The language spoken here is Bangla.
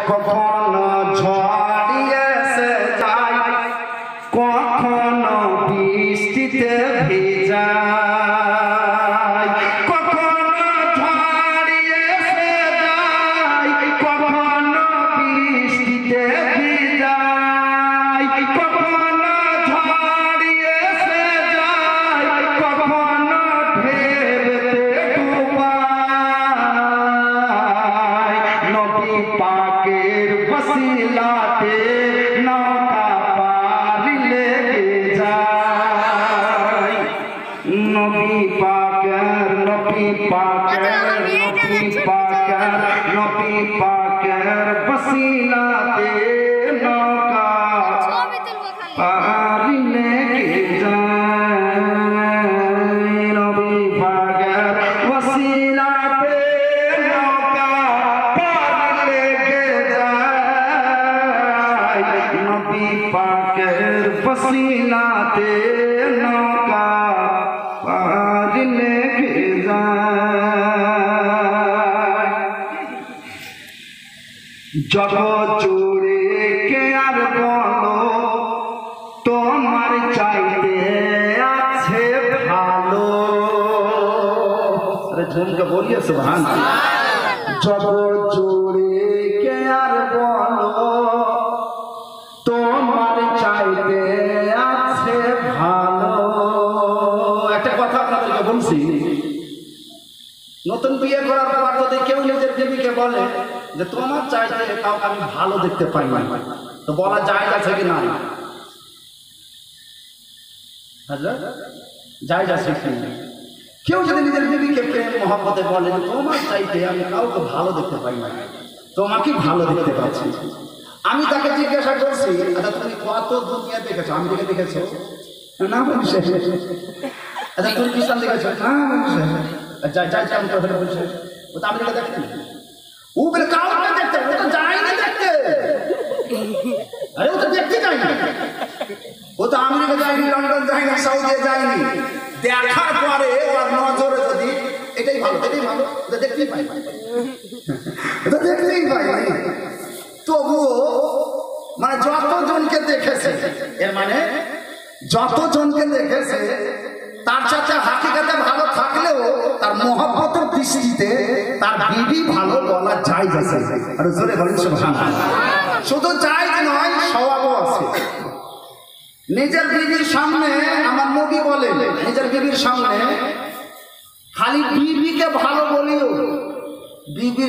কখনো ঝড়িয়েছে যায়, কখনো বৃষ্টিতে ভিজায়, কখনো ঝড়িয়েছে যায়, কখনো বৃষ্টিতে ভিজায়, কখনো ঝড়িয়েছে যায়, কখনো ঢেউতে ডুবায়। নবী পাকের ওসিলাতে নৌকা পারি লেগে যায়। নবী পাকের ওসিলাতে নৌকা পারি লেগে যায়। নবী পাকের ওসিলাতে নৌকা পারি লেগে যায়। নবী পাকের ওসিলাতে নৌকা পারি লেগে যায়। জগৎ জুড়ে কে আর বলো তোমার চাইতে আছে ভালো। আরে ঝুমকে বলিয়ে সুবহানাল্লাহ। জগৎ জুড়ে কে আর বলো তোমার চাইতে আছে ভালো। একটা কথা আপনাদেরকে বলছি, নতুন বিয়ে করার পর যদি কেউ নিজের বিবিকে বলে যে তোমার চাইতে কাউকে আমি ভালো দেখতে পাই না, তো বলা যায় আছে কি না? যায় আছে কি? কেউ যদি নিজের বিবিকে প্রেম মহব্বতে বলে যে তোমার চাইতে আমি কাউকে ভালো দেখতে পাই না, তোমাকে ভালো দেখতে পাচ্ছি, আমি তাকে জিজ্ঞাসা করছি আচ্ছা তুমি কত দুনিয়া দেখেছো? আমি দেখেছো না বলছে। আচ্ছা তুমি ইসলাম দেখেছো? না বলছে। যাই আমি কথা বলছি, ও তো আমেরিকা দেখতে ও বলে কাউকে দেখতে, ও তো যায়নি দেখতে। আরে ও তো দেখতে যায়নি, ও তো আমেরিকা যায়নি, লন্ডন যায়নি, সৌদি যায়নি। দেখার পরে ওর নজরে যদি এটাই ভালো ওটা দেখতেই পাই, ওটা দেখতেই পাই। তবুও মানে যতজনকে দেখেছে, এর মানে যতজনকে দেখেছে তার সাথে হাকিকাতে ভালো থাকলেও তার মহব্বতের দৃষ্টিতে তার বিবি ভালো বলা যায় আছে। আর জোরে বলেন সুবহানাল্লাহ। শুধু যায় নয়, স্বভাবও আছে। নিজের বিবির সামনে আমার নবী বলেন, নিজের বিবির সামনে খালি বিবিকে ভালো বলিও, বিবির